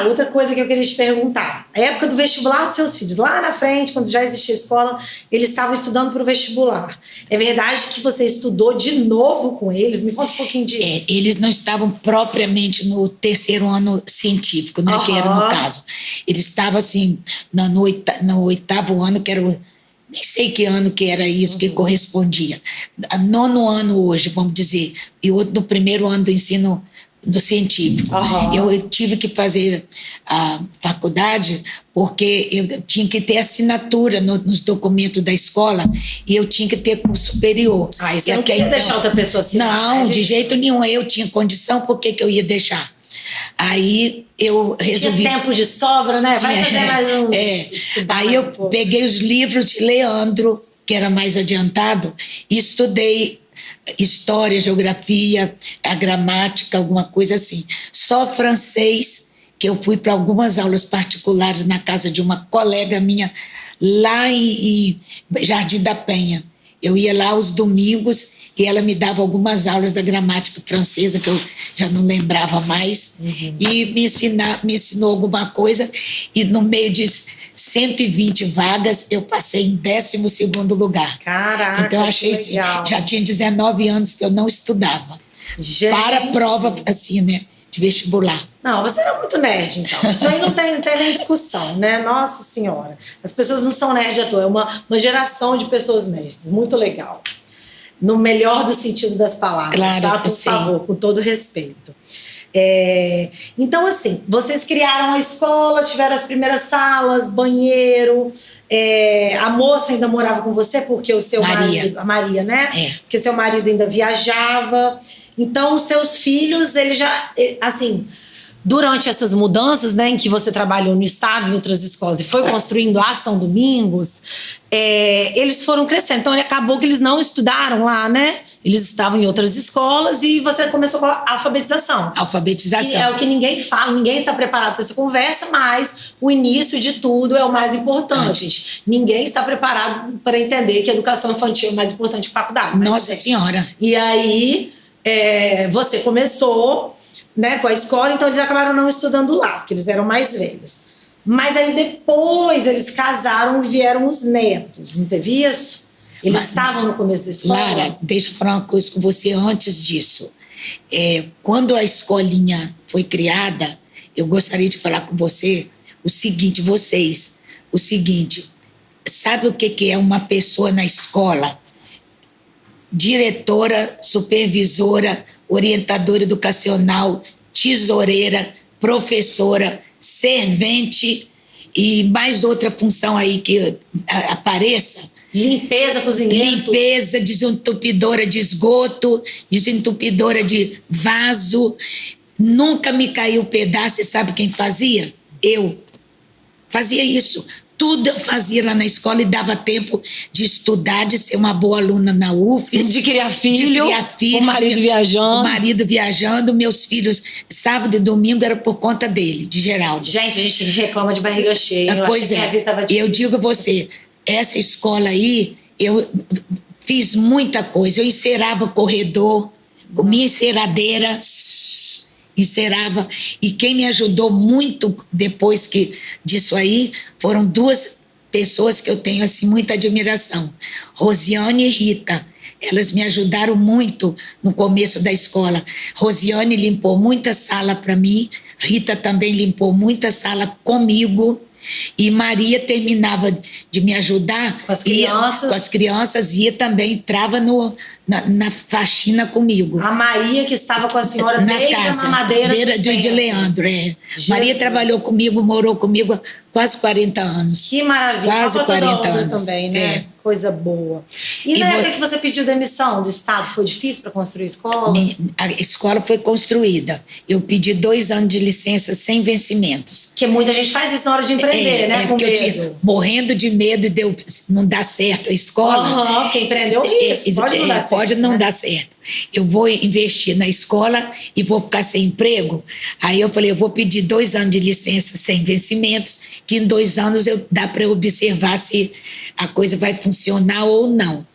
Outra coisa que eu queria te perguntar. A época do vestibular dos seus filhos, lá na frente, quando já existia escola, eles estavam estudando para o vestibular. É verdade que você estudou de novo com eles? Me conta um pouquinho disso. Eles não estavam propriamente no terceiro ano científico, né, que era no caso. Eles estavam assim, no oitavo ano, que era nem sei que ano que era isso que correspondia. Nono ano hoje, vamos dizer, e outro no primeiro ano do ensino no científico. Eu tive que fazer a faculdade porque eu tinha que ter assinatura nos documentos da escola e eu tinha que ter curso superior. E você não queria deixar outra pessoa assinar? Não, de jeito nenhum. Eu tinha condição, por que eu ia deixar? Aí eu resolvi... Tinha tempo de sobra, né? Vai fazer mais um... Aí eu peguei os livros de Leandro, que era mais adiantado, e estudei história, geografia, a gramática, alguma coisa assim. Só francês, que eu fui para algumas aulas particulares na casa de uma colega minha, lá em Jardim da Penha. Eu ia lá aos domingos e ela me dava algumas aulas da gramática francesa, que eu já não lembrava mais, e me ensinou alguma coisa, e no meio de 120 vagas, eu passei em 12º lugar. Caraca, então, eu achei assim, já tinha 19 anos que eu não estudava. Gente. Para a prova, assim, né, de vestibular. Não, você era muito nerd, então. Isso aí não tem nem discussão, né? Nossa Senhora. As pessoas não são nerds à toa, é uma geração de pessoas nerds. Muito legal. No melhor do sentido das palavras, claro, tá? Por favor, com todo respeito. Então, assim, vocês criaram a escola, tiveram as primeiras salas, banheiro. A moça ainda morava com você porque o seu marido... A Maria, né? Porque seu marido ainda viajava. Então, os seus filhos, eles já... Assim, durante essas mudanças, né, em que você trabalhou no estado, em outras escolas, e foi construindo a São Domingos, eles foram crescendo. Então, acabou que eles não estudaram lá, né? Eles estavam em outras escolas e você começou com a alfabetização. Alfabetização. Que é o que ninguém fala, ninguém está preparado para essa conversa, mas o início de tudo é o mais importante. Ninguém está preparado para entender que a educação infantil é mais importante que a faculdade. Nossa Senhora! E aí, você começou, né, com a escola, então eles acabaram não estudando lá, porque eles eram mais velhos. Mas aí depois eles casaram e vieram os netos, não teve isso? Eles estavam no começo da escola? Lara, deixa eu falar uma coisa com você antes disso. Quando a escolinha foi criada, eu gostaria de falar com você o seguinte, sabe o que é uma pessoa na escola? Diretora, supervisora, orientadora educacional, tesoureira, professora, servente e mais outra função aí que apareça. Limpeza, cozinheiro. Limpeza, desentupidora de esgoto, desentupidora de vaso. Nunca me caiu pedaço, e sabe quem fazia? Eu. Fazia isso. Tudo eu fazia lá na escola e dava tempo de estudar, de ser uma boa aluna na UFES. De criar filho, o marido viajando. O marido viajando, meus filhos, sábado e domingo era por conta dele, de Geraldo. Gente, a gente reclama de barriga cheia. Pois eu digo a você, essa escola aí, eu fiz muita coisa. Eu encerava corredor, comia enceradeira, encerava. E quem me ajudou muito depois disso aí foram duas pessoas que eu tenho assim, muita admiração. Rosiane e Rita. Elas me ajudaram muito no começo da escola. Rosiane limpou muita sala para mim. Rita também limpou muita sala comigo. E Maria terminava de me ajudar com as crianças, ia também, entrava na faxina comigo. A Maria que estava com a senhora na desde casa, a mamadeira de Leandro. Maria trabalhou comigo, morou comigo há quase 40 anos. Que maravilha. Quase 40 anos. Também, né? Coisa boa. E na época que você pediu demissão do Estado, foi difícil para construir a escola? A escola foi construída. Eu pedi 2 anos de licença sem vencimentos. Porque muita gente faz isso na hora de empreender, né? Porque eu tinha morrendo de medo de não dar certo a escola. Porque empreendeu isso. Pode não dar certo. Pode não dar certo. Eu vou investir na escola e vou ficar sem emprego. Aí eu falei, eu vou pedir 2 anos de licença sem vencimentos, que em 2 anos dá para eu observar se a coisa vai funcionar ou não.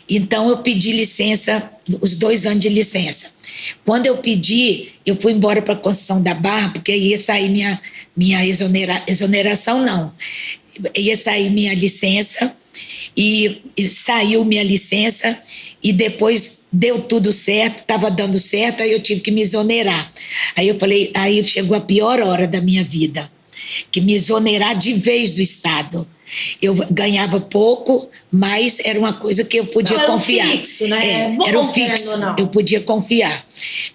Então eu pedi licença, os 2 anos de licença. Quando eu pedi, eu fui embora para a Conceição da Barra, porque ia sair minha exoneração, não. Ia sair minha licença, e saiu minha licença, e depois deu tudo certo, estava dando certo, aí eu tive que me exonerar. Aí eu falei, aí chegou a pior hora da minha vida, que me exonerar de vez do Estado. Eu ganhava pouco, mas era uma coisa que eu podia confiar. Era o fixo, né? Era o fixo, eu podia confiar.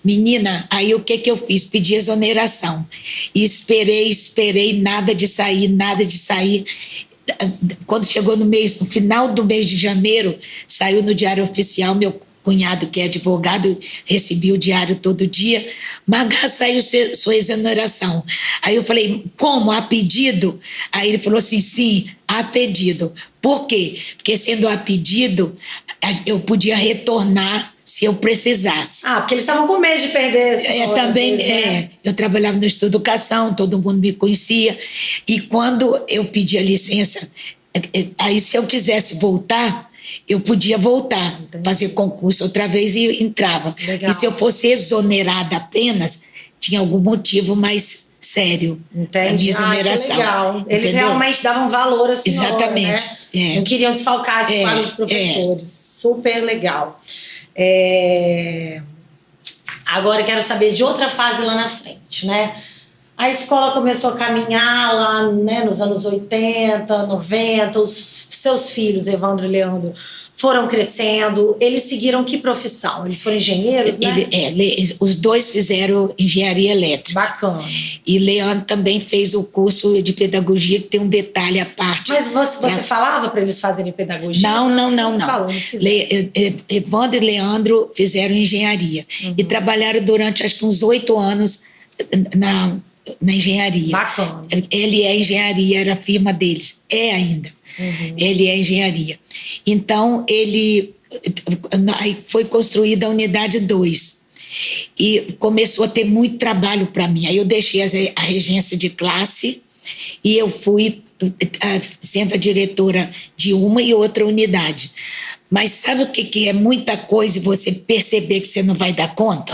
Menina, aí o que eu fiz? Pedi exoneração. E esperei, nada de sair. Quando chegou no final do mês de janeiro, saiu no Diário Oficial, meu cunhado, que é advogado, recebia o diário todo dia. Magá, saiu sua exoneração. Aí eu falei, como? A pedido? Aí ele falou assim, sim, a pedido. Por quê? Porque sendo a pedido, eu podia retornar se eu precisasse. Porque eles estavam com medo de perder esse também, né? Eu trabalhava no Estudo Educação, todo mundo me conhecia. E quando eu pedi a licença, aí se eu quisesse voltar, eu podia voltar, fazer concurso outra vez e entrava. Legal. E se eu fosse exonerada apenas, tinha algum motivo mais sério. Entendi. A minha exoneração. Que legal. Eles realmente davam valor à senhora, exatamente, né? Não queriam desfalcar esse quadro de professores. Super legal. Agora eu quero saber de outra fase lá na frente, né? A escola começou a caminhar lá, né, nos anos 80, 90, os seus filhos, Evandro e Leandro, foram crescendo. Eles seguiram que profissão? Eles foram engenheiros, né? Os dois fizeram engenharia elétrica. Bacana. E Leandro também fez o curso de pedagogia, que tem um detalhe à parte. Mas você falava para eles fazerem pedagogia? Não. Falou, Evandro e Leandro fizeram engenharia. E trabalharam durante, acho que uns 8 anos na engenharia. Bacana. Ele é engenharia, era a firma deles. É ainda. Ele é engenharia. Então, aí foi construída a unidade 2. E começou a ter muito trabalho para mim. Aí eu deixei a regência de classe e eu fui sendo a diretora de uma e outra unidade. Mas sabe o que é muita coisa e você perceber que você não vai dar conta?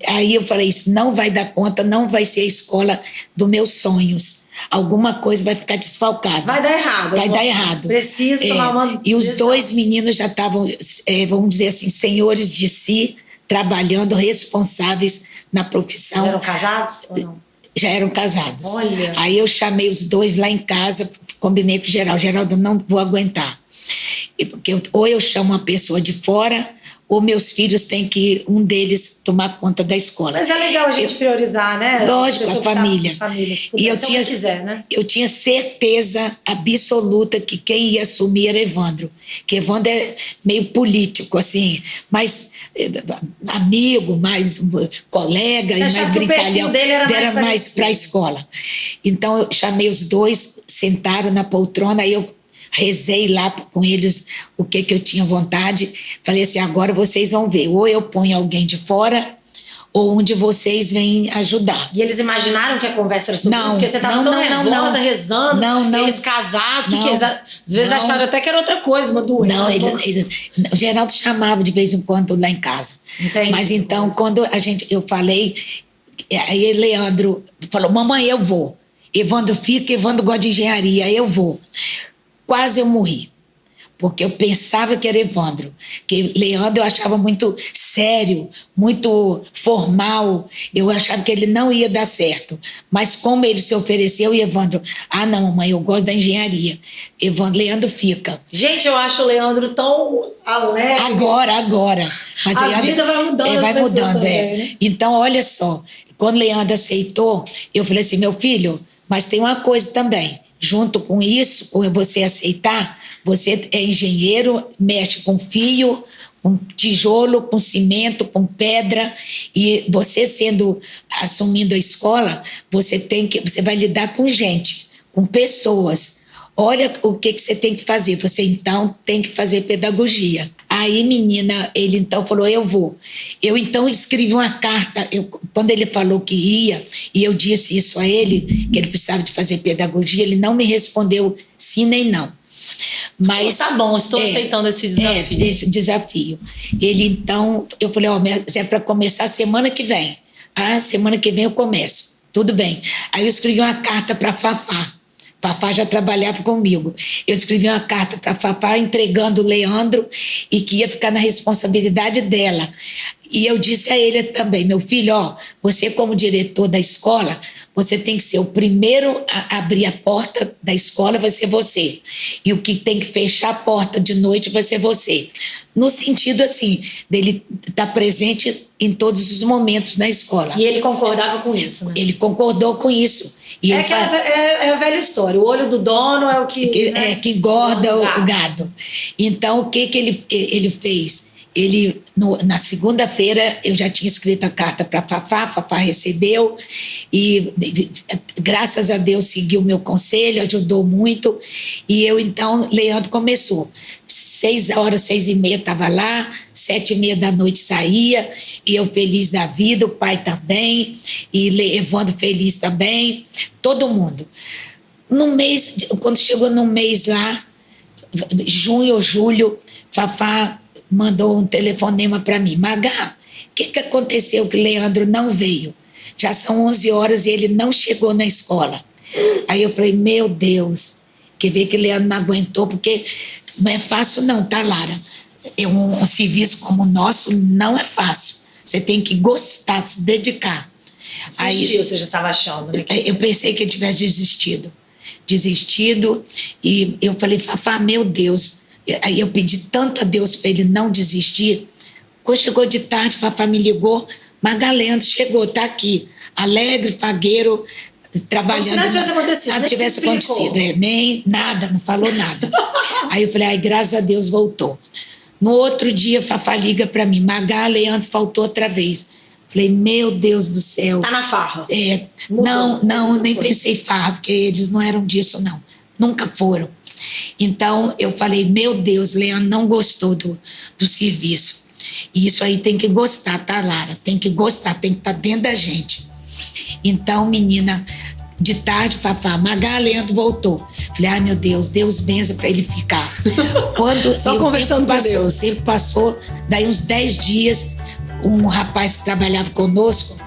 Aí eu falei, isso não vai dar conta, não vai ser a escola dos meus sonhos. Alguma coisa vai ficar desfalcada. Vai dar errado. Vai dar errado. Preciso tomar uma E os dois meninos já estavam, vamos dizer assim, senhores de si, trabalhando, responsáveis na profissão. Já eram casados ou não? Já eram casados. Olha. Aí eu chamei os dois lá em casa, combinei com o Geraldo. Geraldo, não vou aguentar. Porque ou eu chamo uma pessoa de fora, ou meus filhos têm que, um deles, tomar conta da escola. Mas é legal a gente priorizar, né? Lógico, a família. E eu tinha certeza absoluta que quem ia assumir era Evandro. Que Evandro é meio político, assim, mais amigo, mais colega, e mais brincalhão. Era mais para a escola. Então eu chamei os dois, sentaram na poltrona, aí eu rezei lá com eles o que eu tinha vontade. Falei assim, agora vocês vão ver, ou eu ponho alguém de fora, ou um de vocês vem ajudar. E eles imaginaram que a conversa era sobre isso? Porque você estava tão nervosa, rezando, eles casados, às vezes acharam até que era outra coisa, uma doença. Não, o Geraldo chamava de vez em quando lá em casa. Entendi. Mas então, quando eu falei, aí Leandro falou, mamãe, eu vou. Evandro fica, Evandro gosta de engenharia, eu vou. Quase eu morri, porque eu pensava que era Evandro, que Leandro eu achava muito sério, muito formal, eu achava que ele não ia dar certo, mas como ele se ofereceu, e Evandro, não, mamãe, eu gosto da engenharia, Leandro fica. Gente, eu acho o Leandro tão alegre. Agora. Mas a vida vai mudando, vai mudando, também, né? Então, olha só, quando Leandro aceitou, eu falei assim, meu filho, mas tem uma coisa também, junto com isso, ou você aceitar, você é engenheiro, mexe com fio, com tijolo, com cimento, com pedra, e você assumindo a escola, você vai lidar com gente, com pessoas. Olha o que você tem que fazer. Você, então, tem que fazer pedagogia. Aí, menina, ele então falou, eu vou. Eu, então, escrevi uma carta. Quando ele falou que ia, e eu disse isso a ele, que ele precisava de fazer pedagogia, ele não me respondeu sim nem não. Mas tá bom, estou aceitando esse desafio. Esse desafio. Ele, então, eu falei, mas é para começar semana que vem. Semana que vem eu começo. Tudo bem. Aí eu escrevi uma carta para Fafá. Fafá já trabalhava comigo. Eu escrevi uma carta para Fafá entregando o Leandro e que ia ficar na responsabilidade dela. E eu disse a ele também, meu filho, você como diretor da escola, você tem que ser o primeiro a abrir a porta da escola, vai ser você. E o que tem que fechar a porta de noite vai ser você. No sentido, assim, dele estar presente em todos os momentos na escola. E ele concordava com isso, né? Ele concordou com isso. E é a velha história, o olho do dono é o que que engorda o gado. Então, o que ele fez? Na segunda-feira, eu já tinha escrito a carta para Fafá recebeu e, graças a Deus, seguiu o meu conselho, ajudou muito. E eu, então, Leandro começou. 6h, 6h30 estava lá, 7h30 da noite saía, e eu feliz da vida, o pai também, e Evandro feliz também, todo mundo. No mês, quando chegou no mês lá, junho ou julho, Fafá mandou um telefonema para mim. Magá, o que aconteceu que Leandro não veio? Já são 11 horas e ele não chegou na escola. Aí eu falei, meu Deus, quer ver que Leandro não aguentou, porque não é fácil não, tá, Lara? Um serviço como o nosso não é fácil. Você tem que gostar, se dedicar. Aí, você já estava achando, né? Eu pensei que ele tivesse desistido, e eu falei, Fafá, meu Deus. Aí eu pedi tanto a Deus para ele não desistir. Quando chegou de tarde, Fafá me ligou, Magalhães chegou, tá aqui, alegre, fagueiro, trabalhando. Como se nada tivesse acontecido. Nada tivesse acontecido, nem nada, não falou nada. Aí eu falei, graças a Deus voltou. No outro dia, Fafá liga para mim, Magá, Leandro faltou outra vez. Falei, meu Deus do céu. Tá na farra. Não, nem pensei em farra, porque eles não eram disso, não. Nunca foram. Então, eu falei, meu Deus, Leandro não gostou do serviço. E isso aí tem que gostar, tá, Lara? Tem que gostar, tem que estar dentro da gente. Então, menina, de tarde, Fafá, Magá, Leandro voltou. Falei, meu Deus, Deus benza para ele ficar. Só conversando com Deus. O tempo passou, daí uns 10 dias, um rapaz que trabalhava conosco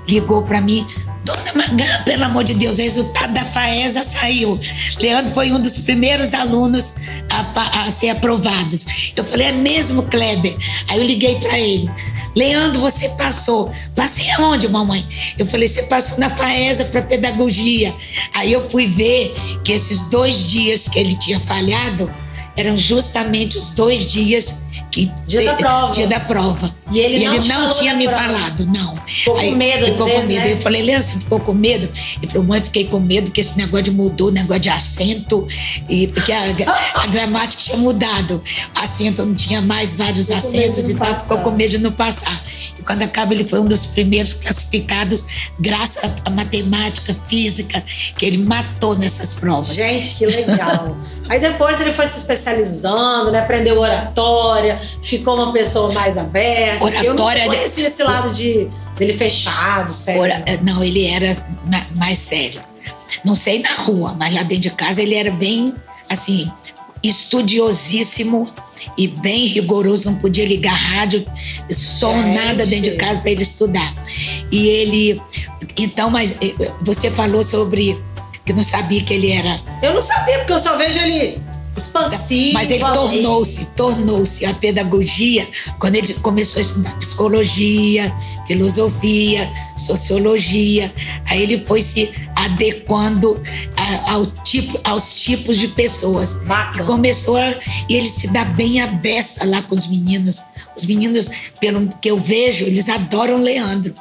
ligou para mim, Dona Magá, pelo amor de Deus, o resultado da FAESA saiu. Leandro foi um dos primeiros alunos a ser aprovados. Eu falei, é mesmo, Kleber? Aí eu liguei para ele. Leandro, você passou. Passei aonde, mamãe? Eu falei, você passou na FAESA para pedagogia. Aí eu fui ver que esses 2 dias que ele tinha falhado eram justamente os 2 dias dia da prova. E ele não tinha me falado, não. Ficou com medo, ficou às com vezes, medo. né? Eu falei, Leandro, você ficou com medo? Ele falou, mãe, fiquei com medo porque esse negócio mudou, negócio de acento, porque a gramática tinha mudado. Acento não tinha mais vários acentos e tal, ficou com medo de não passar. E quando acaba, ele foi um dos primeiros classificados, graças à matemática, física, que ele matou nessas provas. Gente, que legal. Aí depois ele foi se especializando, né? Aprendeu oratória, ficou uma pessoa mais aberta. Oratória. Eu não conhecia esse lado dele fechado, sério. Não, ele era mais sério. Não sei na rua, mas lá dentro de casa ele era bem, assim, estudiosíssimo e bem rigoroso. Não podia ligar rádio, som, nada dentro de casa para ele estudar. E ele... Então, mas você falou sobre que não sabia que ele era... Eu não sabia, porque eu só vejo ele... expansivo. Mas ele tornou-se a pedagogia quando ele começou a estudar psicologia, filosofia, sociologia. Aí ele foi se adequando aos tipos de pessoas. Bacana. E ele se dá bem à beça lá com os meninos. Os meninos, pelo que eu vejo, eles adoram Leandro.